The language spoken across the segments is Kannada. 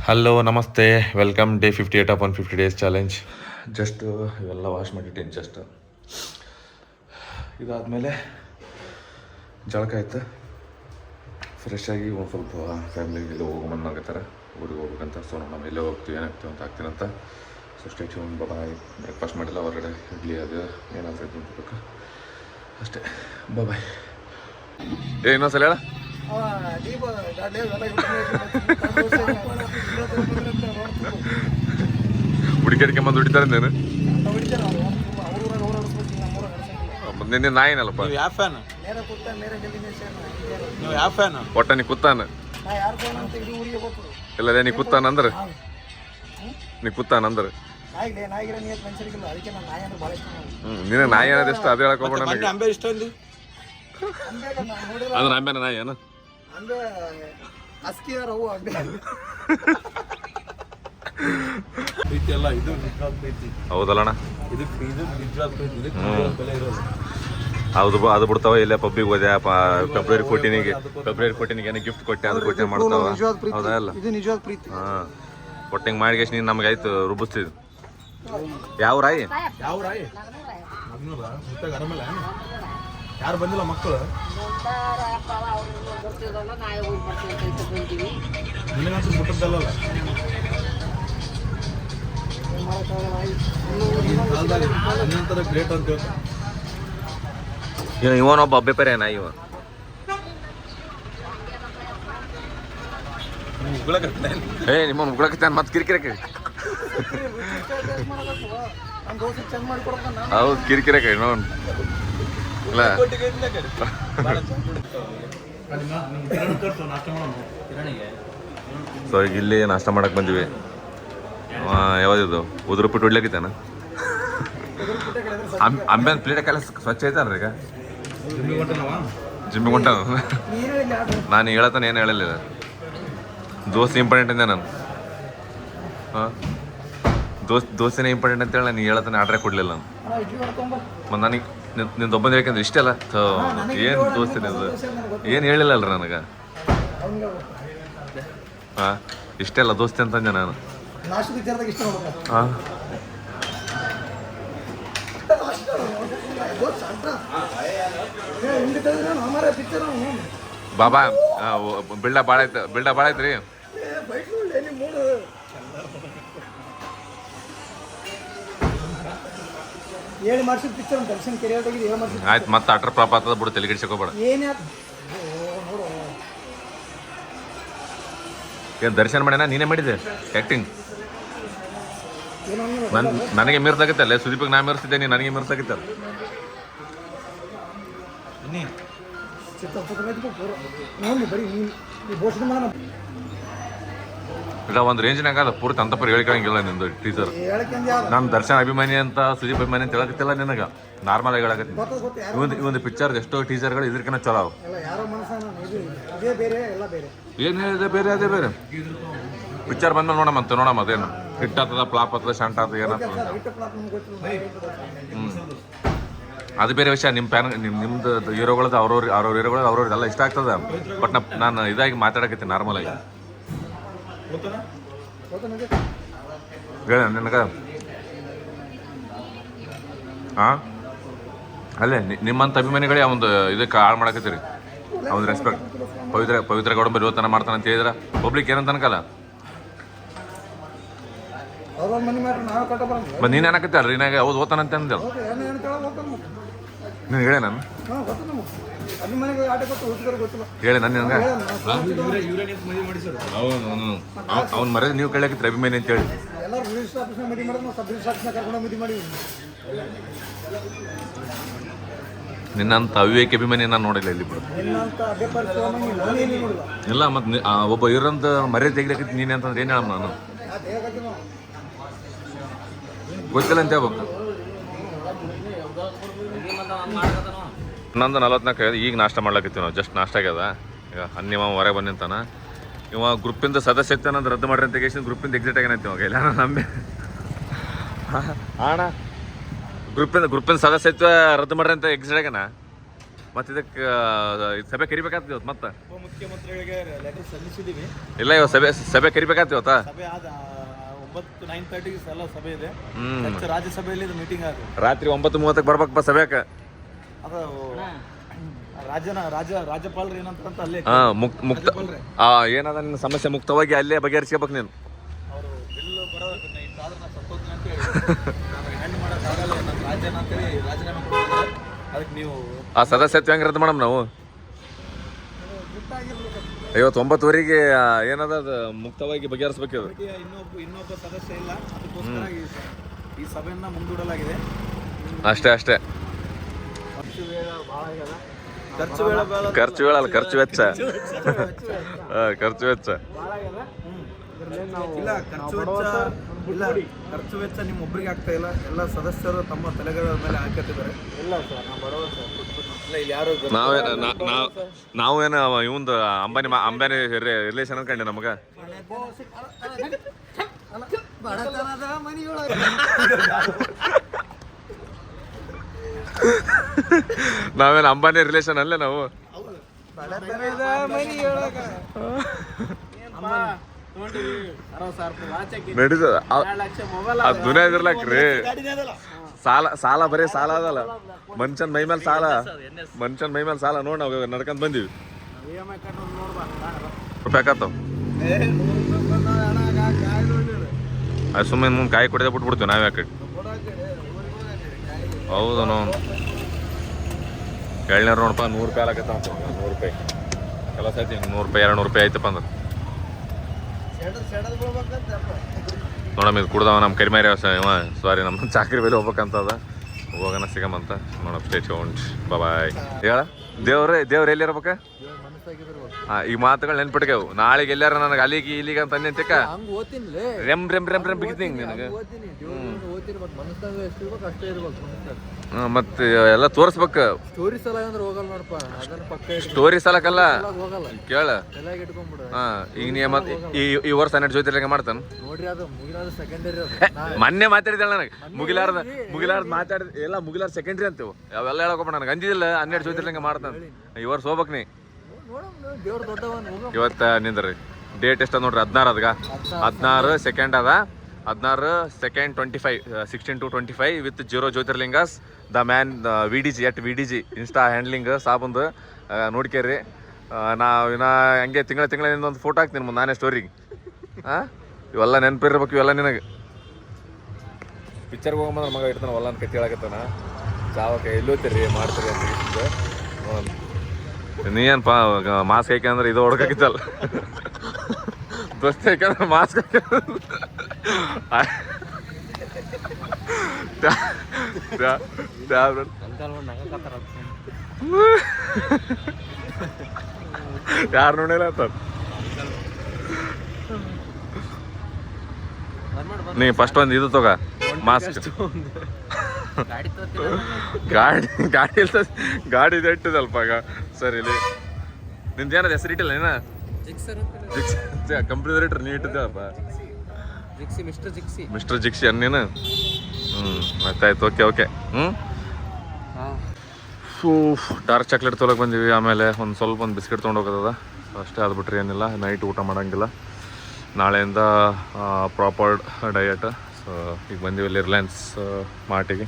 ಹಲೋ ನಮಸ್ತೆ welcome day 58 of 150 days challenge. Just ಇವೆಲ್ಲ ವಾಶ್ ಮಾಡಿಟ್ಟೇನು ಜಸ್ಟ್ ಇದಾದಮೇಲೆ ಜಳಕ ಆಯ್ತು, ಫ್ರೆಶ್ ಆಗಿ ಒಂದು ಸ್ವಲ್ಪ ಫ್ಯಾಮಿಲಿಗೆಲ್ಲ ಹೋಗ್ಬಂದಾಗತ್ತಾರೆ, ಊರಿಗೆ ಹೋಗ್ಬೇಕಂತ. ಸೊ ನಾವು ಎಲ್ಲೇ ಹೋಗ್ತೀವಿ ಏನಾಗ್ತೀವಿ ಅಂತ ಆಗ್ತೀನಂತ. ಸೊ ಸ್ಟೇಟ್ ಬಾಯ್. ಬ್ರೇಕ್ಫಾಸ್ಟ್ ಮಾಡಿಲ್ಲ, ಹೊರಗಡೆ ಇಡ್ಲಿ ಅದು ಏನಾದರೂ ತಿನ್ಬೇಕು ಅಷ್ಟೇ. ಬಾಯ್. ಇನ್ನೊಂದ್ಸಲ ಹೇಳ. ಹುಡುಕಿಡ್ಕೊಂಬಂದು ಹೊಡಿತಾರೆ ನೀನು. ನಿನ್ನೆ ನಾಯಿನಲ್ಲಪ್ಪ. ಒಟ್ಟ ನೀ ಕುತ್ತಾನ ಇಲ್ಲ ನೀ ಕುತ್ತಾನಂದ್ರೆ ನೀನು ನಾಯಿ ಅನ್ನೋದೆಷ್ಟು ಅದು ಹೇಳಕ್ ಹೋಗ್ಬೇಡ ನನಗೆ. ಅಂದ್ರೆ ಅಂಬೇನ ನಾಯಿ ಏನು ಹೌದಲ್ಲಣ್ಣ? ಹೌದು, ಅದು ಬಿಡ್ತಾವ. ಇಲ್ಲೇ ಪಬ್ಬಿಗೆ ಹೋದೆ ಫೆಬ್ರವರಿ 14ಗೆ ಏನೋ ಗಿಫ್ಟ್ ಕೊಟ್ಟೆ, ಅದು ಕೊಟ್ಟೆ ಮಾಡ್ತಾವ. ಹೌದಾ ಅಲ್ಲ? ಹಾಂ, ಕೊಟ್ಟಂಗೆ ಮಾಡಿ ನೀನು ನಮ್ಗೆ ಆಯ್ತು ರುಬ್ಬಿಸ್ತಿದ್ದು. ಯಾವ ರಾಯಿ? ಯಾರು ಬಂದಿಲ್ಲ ಮಕ್ಕಳು? ನಿನಗಂತೂ ಬಿಟ್ಟದ್ದಲ್ಲ. ಇನ್ನೊಂಥರ ಗ್ರೇಟ್ ಅಂತ ಇವನೊಬ್ಬ ಅಬ್ಬೆಪರೇನ ಇವ. ನಿಮ್ಮ ಮುಗ್ಳಕತ್ತಾನ ಮತ್ತೆ ಕಿರಿಕಿರಕ್ಕೆ. ಹೌದು, ಕಿರಿಕಿರಕ್ಕೆ ನೋಡ್. ಸೊ ಈಗ ಇಲ್ಲಿ ನಾಷ್ಟ ಮಾಡಕ್ ಬಂದಿವಿ. ಯಾವ್ದಿದು ಉದುರುಪಿಟ್ಟು ಹೊಡ್ಲಿಕ್ಕಿತ್ತಾನ. ಅಂಬೆ ಪ್ಲೇಟಕ್ಕೆಲ್ಲ ಸ್ವಚ್ಛ ಐತಾನ್ರಿ ಈಗ. ಜಿಮ್ಮಿಗೆ ಹೊಂಟ. ನಾನು ಹೇಳತ್ತಾನೆ ಏನು ಹೇಳಲಿಲ್ಲ. ದೋಸೆ ಇಂಪಾರ್ಟೆಂಟ್ ಅಂದೆ ನಾನು. ಹಾಂ, ದೋಸೆನೇ ಇಂಪಾರ್ಟೆಂಟ್ ಅಂತೇಳಿ ನಾನು ಹೇಳತ್ತಾನೆ ಆರ್ಡ್ರೇ ಕೊಡಲಿಲ್ಲ ನಾನು. ಮತ್ತು ನನಗೆ ನಿಂದು ಒಬ್ಬಂದು ಯಾಕಂದ್ರೆ ಇಷ್ಟೆಲ್ಲ ಏನು ದೋಸ್ತಿ ನಿಂದು ಏನು ಹೇಳಿಲ್ಲ ಅಲ್ರಿ ನನಗೆ. ಹಾಂ, ಇಷ್ಟೆಲ್ಲ ದೋಸ್ತಿ ಅಂತಂದೆ ನಾನು. ಹಾಂ, ಬಾಬಾ ಬಿಲ್ಡ ಭಾಳ ಐತ್ರಿ. ಆಯ್ತು, ಮತ್ತೆ ಅಟ್ರ ಪಾಪ ಆಗ್ತದ ಬಿಡು, ತಲೆ ಗಿಡ್ಸಕೋಬೇಡ. ಏನು ದರ್ಶನ ಮಾಡ್ಯಾನ? ನೀನೇ ಮಾಡಿದೆ ಆ್ಯಕ್ಟಿಂಗ್. ನನಗೆ ಮೀರ್ಸಾಗಿತ್ತಲ್ಲ, ಸುದೀಪಿಗೆ ನಾ ಮೀರ್ಸಿದ್ದೆ, ನೀನು ನನಗೆ ಮೀರ್ಸಾಗಿತ್ತಲ್ಲ. ಇಲ್ಲ, ಒಂದು ರೇಂಜ್ನಾಗ ಅದು ಪೂರ್ತಿ ಅಂತಪರಿ ಹೇಳ್ಕೊಳಂಗಿಲ್ಲ ನಿಂದು ಟೀಚರ್. ನಾನು ದರ್ಶನ್ ಅಭಿಮಾನಿ ಅಂತ, ಸುದೀಪ್ ಅಭಿಮಾನಿ ಅಂತ ಹೇಳಕತ್ತಿಲ್ಲ ನಿನಗೆ, ನಾರ್ಮಲ್ ಆಗಿ ಹೇಳಕತ್ತೀನಿ. ಇವೊಂದು ಪಿಕ್ಚರ್ ಎಷ್ಟೋ ಟೀಚರ್ಗಳು ಇದಕ್ಕಿಂತ ಚಲೋ ಅವು. ಏನು ಹೇಳಿದೆ ಬೇರೆ ಅದೇ ಬೇರೆ. ಪಿಕ್ಚರ್ ಬಂದ್ಮೇಲೆ ನೋಡಮ್ಮ ಅದೇನು ಹಿಟ್ ಆಗ್ತದ, ಫ್ಲಾಪ್ ಆಗ್ತದ, ಶಾಂಟ್ ಆಗ್ತದ, ಏನಾಗ್ತದ. ಅದು ಬೇರೆ ವಿಷಯ. ನಿಮ್ದು ಹೀರೋಗಳದ್ದು ಅವ್ರವ್ರ ಹೀರೋಗಳದ್ದು ಅವ್ರವ್ರದ್ದೆಲ್ಲ ಇಷ್ಟ ಆಗ್ತದ. ಬಟ್ ನಾನು ಇದಾಗಿ ಮಾತಾಡಕತ್ತೀನಿ ನಾರ್ಮಲ್ ಆಗಿ. ಹೇಳ ನಿನಗ. ಹಾಂ, ಅಲ್ಲೇ ನಿಮ್ಮಂಥ ಅಭಿಮಾನಿಗಳೇ ಒಂದು ಇದಕ್ಕೆ ಹಾಳು ಮಾಡಕತ್ತೀರಿ. ಅವ್ನ ರೆಸ್ಪೆಕ್ಟ್. ಪವಿತ್ರ ಗೌಡ ಬರೀ ಓದ್ತಾನ ಮಾಡ್ತಾನೆ ಅಂತ ಹೇಳಿದ್ರೆ ಪಬ್ಲಿಕ್ ಏನಂತ ಅನ್ಕಲ್ಲ. ನೀನು ಏನಕತ್ತಲ್ರಿ ನಾಗ ಹೌದು ಓದ್ತಾನಂತ ಅಂದಲ್ಲ ನೀನು ಹೇಳಿ. ನಾನು ಹೇಳಿ ನಾನು ನಿನಗೆ ಅವ್ನು ಮರ್ಯಾದೆ ನೀವು ಕೇಳಕಿತ್ರಿ ಅಭಿಮಾನಿ ಅಂತ ಹೇಳಿ. ನಿನ್ನಂತ ಅವಿವೇಕ ಅಭಿಮಾನಿ ನಾನು ನೋಡಿಲ್ಲ ಇಲ್ಲಿ ಬಿಡು. ಇಲ್ಲ, ಮತ್ತೆ ಒಬ್ಬ ಇರೋಂತ ಮರ್ಯಾದೆ ತೆಗಿಲಕತ್ತಿ ನೀನೆ ಅಂತಂದ್ರೆ ಏನು ಹೇಳ ನಾನು ಗೊತ್ತಿಲ್ಲ ಅಂತ ಹೇಳ್ಬೇಕು. 11:44 ಈಗ ನಾಷ್ಟ ಮಾಡ್ಲಕತ್ತೀವಿ ನಾವು. ಜಸ್ಟ್ ನಾಷ್ಟ ಆಗ್ಯದ. ಈಗ ಅನ್ನಿವ ಹೊರಗೆ ಬಂದಿಂತಾನ. ಇವ ಗ್ರೂಪಿಂದ ಸದಸ್ಯತ್ವ ಅನ್ನೋದು ರದ್ದು ಮಾಡ್ರಿ ಅಂತ ಕೇಳಿ ಗ್ರೂಪಿಂದ ಎಕ್ಸಿಟ್ ಆಗ್ಯಾನಂತ ಇವಾಗ. ಇಲ್ಲ ನಂಬಿ ಅಣ್ಣ ಗ್ರೂಪಿಂದ ಸದಸ್ಯತ್ವ ರದ್ದು ಮಾಡ್ರಿ ಅಂತ ಎಕ್ಸಿಟ್ ಆಗ್ಯಾನ. ಮತ್ತೆ ಇದಕ್ಕೆ ಸಭೆ ಕರಿಬೇಕಾಗ್ತದೆ ಇವತ್ತು ಮತ್ತೆ ಉಪಮುಖ್ಯಮಂತ್ರಿಗಳಿಗೆ ಲೆಟರ್ ಸಲ್ಲಿಸಿದೀವಿ. ಇಲ್ಲ ಇವತ್ತು ಸಭೆ ಕರಿಬೇಕಾಗ್ತದೆ ಇವತ್ತಾ? ಸಭೆ ಆದ 9:30 ಎಲ್ಲ ಸಭೆ ಇದೆ. ರಾಜ್ಯಸಭೆಯಲ್ಲಿ ಇದು ಮೀಟಿಂಗ್ ಆಗಿದೆ. ರಾತ್ರಿ 9:30 ಬರ್ಬೇಕಪ್ಪ ಸಭೆಕ. ಅದು ರಾಜ್ಯಪಾಲರು ಏನಂತ ಅಲ್ಲೇ ಮುಕ್ತ ಏನದ ನಿನ್ನ ಸಮಸ್ಯೆ ಮುಕ್ತವಾಗಿ ಅಲ್ಲೇ ಬಗೆಹರಿಸ್ಕೋಬೇಕು ನೀನು. ಅವರು ಬಿಲ್ ಬರೋದಕ್ಕೆ ಸತ್ತೋದ್ನ ಅಂತ ಹೇಳಿ ನಾನು ಹ್ಯಾಂಡ್ ಮಾಡೋಕ್ಕಾಗಲ್ಲ, ನನ್ನ ರಾಜ್ಯನ ಅಂತೇಳಿ ರಾಜೀನಾಮೆ ಕೊಡ್ತಾರೆ. ಅದಕ್ಕೆ ನೀವು ಆ ಸದಸ್ಯತ್ವ ಹೆಂಗಿರುತ್ತೆ ಮೇಡಮ್ ನಾವು? ಇವತ್ತು 9:00 ಏನದ ಅದು ಮುಕ್ತವಾಗಿ ಬಗೆಹರಿಸ್ಬೇಕು. ಇನ್ನೊಬ್ಬ ಸದಸ್ಯ ಇಲ್ಲ, ಅದಕ್ಕೋಸ್ಕರ ಈ ಸಭೆಯನ್ನ ಮುಂದೂಡಲಾಗಿದೆ. ಅಷ್ಟೇ ಖರ್ಚು ವೇಳೆ ಖರ್ಚು ವೇಳ ಅಲ್ಲ, ಖರ್ಚು ವೆಚ್ಚ. ಖರ್ಚು ವೆಚ್ಚ ಇಲ್ಲ, ಖರ್ಚು ವೆಚ್ಚ ನಿಮ್ಮ ಒಬ್ಬರಿಗೆ ಆಗ್ತಾ ಇಲ್ಲ, ಎಲ್ಲ ಸದಸ್ಯರು ತಮ್ಮ ತಲೆಗಳ ಮೇಲೆ ಹಾಕತ್ತಿದ್ದಾರೆ. ಇಲ್ಲ ಸರ್, ನಾವು ಬಡವ ಸರ್. ಇಲ್ಲಿ ಯಾರು ನಾವೇನು ಇವಂದು ಅಂಬಾನಿ ರಿಲೇಷನ್ ಅನ್ಕೊಂಡೆ ನಮಗ. ನಾವೇನು ಅಂಬಾನಿ ರಿಲೇಷನ್ ಅಲ್ಲೇ ನಾವು. ನಡೀತದ ಅದು ದುನಿಯಾದಿರ್ಲಾಕ್ರಿ. ಸಾಲ ಬರೀ ಸಾಲ ಅದಲ್ಲ, ಮನುಷ್ಯನ್ ಮೈ ಮೇಲೆ ಸಾಲ ನೋಡಿ ನಾವು ನಡ್ಕೊಂಡ್ ಬಂದೀವಿ. ರೂಪಾಯಿ ಅದು ಸುಮ್ಮನೆ ಮುಂದೆ ಕಾಯಿ ಕುಡಿದೇ ಬಿಟ್ಬಿಡ್ತೀವಿ ನಾವೇ ಆ ಕಡೆ. ಹೌದು ನಾವು ಎಳ್ನೀರು ನೋಡಪ್ಪ 100 ರೂಪಾಯಿ ಆಗತ್ತ. 100 ರೂಪಾಯಿ ಕೆಲಸ ಐತಿ. 100 ರೂಪಾಯಿ 200 ರೂಪಾಯಿ ಆಯ್ತಪ್ಪ ಅಂದ್ರೆ ನೋಡಮ್ಮ. ಇದು ಕುಡ್ದವ ನಮ್ಮ ಕರಿಮಾರಿ ಸಾರಿ ನಮ್ಮ ಚಾಕ್ರಿ ಬೆಲೆ ಹೋಗ್ಬೇಕಂತದ. ಹೋಗೋಣ ಸಿಗಮಂತ ನೋಡಮ್. ಸ್ಟೇ ಟ್ಯೂನ್ಡ್, ಬಾಯ್. ಹೇಳ ದೇವ್ರ ಎಲ್ಲಿ ಇರ್ಬೇಕ? ಈ ಮಾತುಗಳು ನೆನ್ಪಿಟ್ಕೇವು. ನಾಳೆಗೆ ಎಲ್ಲಾರ ನನಗೆ ಅಲ್ಲಿಗೆ ಇಲ್ಲಿಗೆ ಅಂತ ಅಂತಿಕ ರೆಮ್ ಬಿಗಿತೀನಿ ನಿನಗೆ. ಮತ್ತೆ ಎಲ್ಲ ತೋರಿಸ್ಬೇಕು. ಸ್ಟೋರಿ ಸಲಕಲ್ಲ ಕೇಳ. ಈಗ ನೀ ಮತ್ತೆ ಈ ವರ್ಷ 12 ಜ್ಯೋತಿರ್ಲಿಂಗ ಮಾಡ್ತಾನ. ಮೊನ್ನೆ ಮಾತಾಡಿದಳ ನನಗೆ ಮುಗಿಲಾರ್ದ ಮಾತಾಡಿದ ಎಲ್ಲ ಮುಗಿಲಾರ್ದ ಸೆಕೆಂಡ್ರಿ ಅಂತೇವು. ಅವೆಲ್ಲ ಹೇಳಕೋಬೇಡ ನನಗೆ. ಅಂದಿದ್ದಿಲ್ಲ 12 ಜ್ಯೋತಿರ್ಲಿಂಗ ಮಾಡ್ತಾನ. ಈ ವರ್ಷ ಹೋಗ್ಬೇಕ್ ನೀ. ಇವತ್ತ ನಿಂದ್ರಿ ಡೇಟ್ ಎಷ್ಟ ನೋಡ್ರಿ? 16 ಅದ್ಗ 16 ಸೆಕೆಂಡ್ ಅದ. 16 second 25 16 to 25 with 0 jyotirlingas. The man VDG Insta handling ಸಾಬಂದು ನೋಡ್ಕೇರಿ. ಇನ್ನ ಹಂಗೆ ತಿಂಗಳಿಂದ ಒಂದು ಫೋಟೋ ಹಾಕ್ತೀನಿ ಮುಂದೆ ನಾನೇ ಸ್ಟೋರಿಗೆ. ಇವೆಲ್ಲ ನೆನಪಿರ್ಬೇಕು. ಇವೆಲ್ಲ ನಿನಗೆ ಪಿಕ್ಚರ್ಗೆ ಹೋಗಂಬಂದ್ರೆ ಮಗ ಇಡ್ತಾನೆ ಹೊಲ್ಲ ಅಂತ ಕತ್ತಿ ಹೇಳಕತ್ತಾನ. ಚಾವಕ್ಕೆ ಎಲ್ಲೋತಿರಿ ಮಾಡ್ತೀರಿ ಅಂತ. ನೀ ಏನಪ್ಪ ಮಾಸ್ಕ್ ಹಾಕ್ಯಂದ್ರೆ ಇದು ಹೊಡ್ಕಾಕಿತ್ತಲ್ಲ. ದೋಸ್ತಿ ಹಾಕ್ಯಂದ್ರೆ ಮಾಸ್ಕ್ ಯಾರು ನೋಡಿಲ್ಲ ಅಂತ. ನೀ ಫಸ್ಟ್ ಒಂದು ಇದು ತಗೋ ಮಾಸ್ಕ್. ಗಾಡಿ ಇಟ್ಟಿದಲ್ಪ ಆಗ. ಸರಿ ಇಲ್ಲಿ ನಿಂದೇನದ ಹೆಸರು ಇಟ್ಟಿಲ್ಲ ನೀನ? ಕಂಪ್ನಿ ರೇಟರ್ ನೀ ಇಟ್ಟಿದ್ದಪ್ಪ. ಮಿಸ್ಟರ್ ಜಿಕ್ಸಿ ಅನ್ನೇನು? ಆಯ್ತಾಯ್ತು. ಓಕೆ. ಡಾರ್ಕ್ ಚಾಕ್ಲೇಟ್ ತೊಗೊಳಕ್ ಬಂದೀವಿ. ಆಮೇಲೆ ಒಂದು ಬಿಸ್ಕೆಟ್ ತೊಗೊಂಡು ಹೋಗೋದ ಅಷ್ಟೇ. ಅದು ಬಿಟ್ರೆ ಏನಿಲ್ಲ. ನೈಟ್ ಊಟ ಮಾಡೋಂಗಿಲ್ಲ. ನಾಳೆಯಿಂದ ಪ್ರಾಪರ್ ಡಯಟ್. ಸೊ ಈಗ ಬಂದೀವಿ ಇಲ್ಲಿ ರಿಲಯನ್ಸ್ ಮಾರ್ಟಿಗೆ.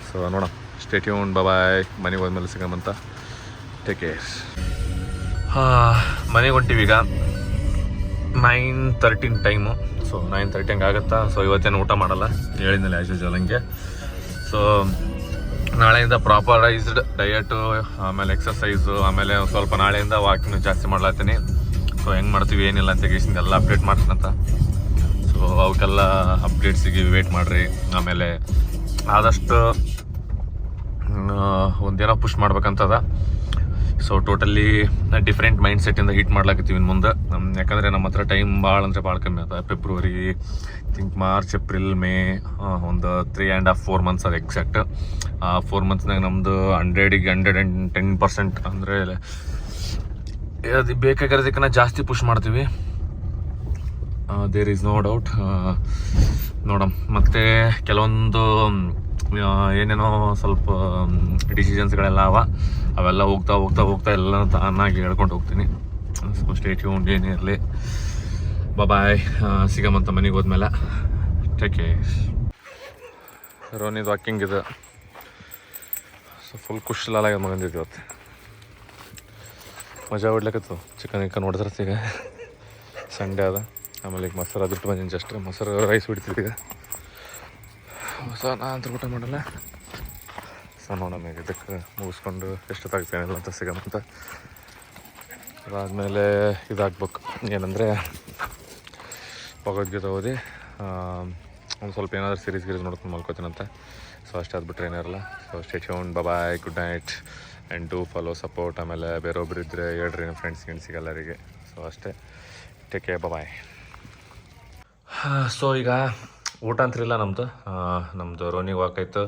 ಸೊ ನೋಡೋಣ. ಸ್ಟೇ ಟ್ಯೂನ್ಡ್, ಬಾಯ್. ಮನೆಗೆ ಹೋದ್ಮೇಲೆ ಸಿಗಮಂತ. Take care. ಮನೆಗೆ ಹೊಂಟೀವಿ ಈಗ. 9:13 ಟೈಮು. ಸೊ 9:30 ಹಂಗೆ ಆಗುತ್ತಾ. ಸೊ ಇವತ್ತೇನು ಊಟ ಮಾಡಲ್ಲ, ಹೇಳಿದ್ಮೇಲೆ ಆ್ಯಸ್ ಯೂಶುವಲ್ ಹಂಗೆ. ಸೊ ನಾಳೆಯಿಂದ ಪ್ರಾಪರೈಸ್ಡ್ ಡಯಟು, ಆಮೇಲೆ ಎಕ್ಸಸೈಸು, ಆಮೇಲೆ ಸ್ವಲ್ಪ ನಾಳೆಯಿಂದ ವಾಕಿಂಗ್ ಜಾಸ್ತಿ ಮಾಡ್ಲಾತೀನಿ. ಸೊ ಹೆಂಗೆ ಮಾಡ್ತೀವಿ ಏನಿಲ್ಲ ಅಂತ ಗೇಸಿಂದ ಎಲ್ಲ ಅಪ್ಡೇಟ್ ಮಾಡ್ತೀನಂತ. ಸೊ ಅವಕ್ಕೆಲ್ಲ ಅಪ್ಡೇಟ್ಸಿಗೆ ವೇಟ್ ಮಾಡಿರಿ. ಆಮೇಲೆ ಆದಷ್ಟು ಒಂದೇನೋ ಪುಷ್ ಮಾಡ್ಬೇಕಂತದ. ಸೊ ಟೋಟಲಿ ಡಿಫ್ರೆಂಟ್ ಮೈಂಡ್ ಸೆಟ್ಟಿಂದ ಹೀಟ್ ಮಾಡ್ಲಾಕತ್ತೀವಿ ಇನ್ನು ಮುಂದೆ. ಯಾಕಂದರೆ ನಮ್ಮ ಹತ್ರ ಟೈಮ್ ಭಾಳ ಅಂದರೆ ಭಾಳ ಕಮ್ಮಿ ಅದ. February, think March, April, May, ಒಂದು 3.5-4 months ಅದು ಎಕ್ಸಾಕ್ಟ್. 4 monthsನಾಗ ನಮ್ಮದು 110% ಅಂದರೆ ಅದು ಬೇಕಾಗಿರೋದಕ್ಕಿಂತ ಜಾಸ್ತಿ ಪುಷ್ ಮಾಡ್ತೀವಿ. There is no doubt. ನೋಡಮ್. ಮತ್ತು ಕೆಲವೊಂದು ಏನೇನೋ ಸ್ವಲ್ಪ ಡಿಸಿಷನ್ಸ್ಗಳೆಲ್ಲ ಅವೆಲ್ಲ ಹೋಗ್ತಾ ಎಲ್ಲ ತಾನಾಗಿ ಹೇಳ್ಕೊಂಡು ಹೋಗ್ತೀನಿ. ಸೊ ಸ್ಟೇ ಟ್ಯೂನ್ಡ್, ಏನೇ ಇರಲಿ. ಬಾಯ್, ಸಿಗಮಂತ ಮನೆಗೆ ಹೋದ್ಮೇಲೆ. Take care. ರೋನಿದು ವಾಕಿಂಗ್ ಇದೆ. ಸೊ ಫುಲ್ ಖುಷಿಲಾಲಾಗ ಮಗಂದಿದ್ದು ಇವತ್ತು. ಮಜಾ ಹೊಡ್ಲಿಕ್ಕತ್ತು. ಚಿಕನ್ ಹೊಡೆದ್ರತ್ತೆ ಈಗ. ಸಂಡೇ ಅದ. ಆಮೇಲೆ ಈಗ ಮೊಸರು ಅದು ಬಿಟ್ಟು ಬಂದಿನಿ. ಜಸ್ಟ್ ಮೊಸರು ರೈಸ್ ಬಿಡ್ತಿದ್ದೆ ಈಗ. ಸೊ ನಾ ಅಂತ ಊಟ ಮಾಡಲ್ಲ. ಸೊ ನೋಡೋಣ ಇದಕ್ಕೆ ಮುಗಿಸ್ಕೊಂಡು ಎಷ್ಟೊತ್ತಾಗ್ತೇನಿಲ್ಲ ಅಂತ ಸಿಗಮಂತ. ಅದಾದಮೇಲೆ ಇದಾಗ್ಬೇಕು, ಏನಂದರೆ ಭಗವದ್ಗೀತೆ ಓದಿ ಒಂದು ಸ್ವಲ್ಪ ಏನಾದರೂ ಸೀರೀಸ್ ನೋಡ್ಕೊಂಡು ಮಲ್ಕೋತೀನಂತ. ಸೊ ಅಷ್ಟೇ ಆದ್ಬಿಟ್ರೆ ಏನಿರಲ್ಲ. So stay tuned. Bye, good night and do follow, support. ಆಮೇಲೆ ಬೇರೊಬ್ರು ಇದ್ದರೆ ಹೇಳ್ರಿ ನಿಮ್ಮ ಫ್ರೆಂಡ್ಸ್ಗೆ ಎಲ್ಲರಿಗೆ. ಸೊ ಅಷ್ಟೇ. Take care. ಬಾಯ್. ಸೊ ಈಗ ಊಟ ಅಂತಿರಲಿಲ್ಲ ನಮ್ಮದು ರೋನಿಗೆ ವಾಕ್ ಆಯಿತು.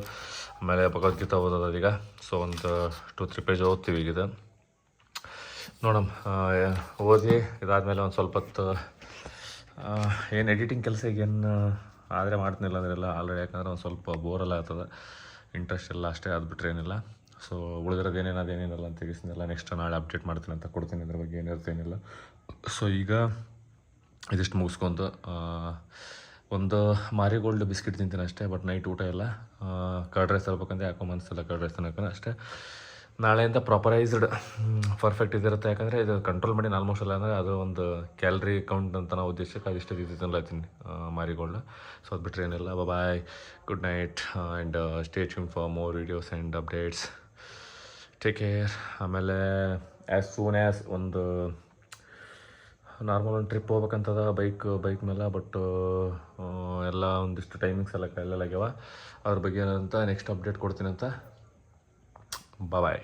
ಆಮೇಲೆ ಭಗವದ್ಗೀತೆ ಓದೋದು ಈಗ. ಸೊ ಒಂದು 2-3 ಪೇಜ್ ಓದ್ತೀವಿ ಈಗ. ನೋಡಮ್ ಓದಿ ಇದಾದಮೇಲೆ ಒಂದು ಸ್ವಲ್ಪ ಹೊತ್ತು ಏನು ಎಡಿಟಿಂಗ್ ಕೆಲಸ ಈಗೇನು ಆದರೆ ಮಾಡ್ತೀನಿಲ್ಲ ಅಂದ್ರೆಲ್ಲ ಆಲ್ರೆಡಿ. ಯಾಕಂದ್ರೆ ಒಂದು ಸ್ವಲ್ಪ ಬೋರೆಲ್ಲ ಆಗ್ತದೆ, ಇಂಟ್ರೆಸ್ಟ್ ಇಲ್ಲ ಅಷ್ಟೇ. ಅದು ಬಿಟ್ಟರೆ ಏನಿಲ್ಲ. ಸೊ ಉಳಿದಿರೋದು ಅದೇನಿರಲ್ಲ ಅಂತ ತೆಗಿಸ್ತಿಲ್ಲ. ನೆಕ್ಸ್ಟ್ ನಾಳೆ ಅಪ್ಡೇಟ್ ಮಾಡ್ತೀನಿ ಅಂತ ಕೊಡ್ತೀನಿ, ಅದ್ರ ಬಗ್ಗೆ ಏನಿರ್ತೇನಿಲ್ಲ. ಸೊ ಈಗ ಇದಿಷ್ಟು ಮುಗಿಸ್ಕೊಂಡು ಒಂದು ಮಾರಿಗೋಲ್ಡ್ ಬಿಸ್ಕಿಟ್ ತಿಂತೀನಿ ಅಷ್ಟೇ. ಬಟ್ ನೈಟ್ ಊಟ ಇಲ್ಲ. ಕರ್ಡ್ ರೈಸ್ ತರ್ಬೇಕಂದ್ರೆ ಯಾಕೋ ಮನಸ್ಸಿಲ್ಲ ಕರ್ಡ್ ರೈಸ್ ತಿನ್ನೋಕೆ ಅಷ್ಟೇ. ನಾಳೆಯಿಂದ ಪ್ರಾಪರೈಸ್ಡ್ ಪರ್ಫೆಕ್ಟ್ ಇದಿರುತ್ತೆ. ಯಾಕಂದರೆ ಇದು ಕಂಟ್ರೋಲ್ ಮಾಡಿ ಆಲ್ಮೋಸ್ಟ್ ಎಲ್ಲ ಅಂದರೆ ಅದು ಒಂದು ಕ್ಯಾಲರಿ ಕೌಂಟ್ ಅಂತ ನಾವು ಉದ್ದೇಶಕ್ಕೆ ಅದಿಷ್ಟು ತಿನ್ನಲಾತೀನಿ ಮಾರಿಗೋಲ್ಡ್. ಸೊ ಅದು ಬಿಟ್ಟರೆ ಏನಿಲ್ಲ. Bye, good night and stay tuned for more videos and updates. Take care. ಆಮೇಲೆ ಆ್ಯಸ್ ಸೂನ್ ಆ್ಯಸ್ ಒಂದು ನಾರ್ಮಲ್ ಒಂದು ಟ್ರಿಪ್ ಹೋಗ್ಬೇಕಂತದ ಬೈಕ್ ಮೇಲೆ. ಬಟ್ ಎಲ್ಲ ಒಂದಿಷ್ಟು ಟೈಮಿಂಗ್ಸ್ ಎಲ್ಲ ಕೈಲೆಲ್ಲ ಆಗ್ಯಾವ. ಅದ್ರ ಬಗ್ಗೆ ಏನಂತ ನೆಕ್ಸ್ಟ್ ಅಪ್ಡೇಟ್ ಕೊಡ್ತೀನಿ ಅಂತ. ಬಾಯ್.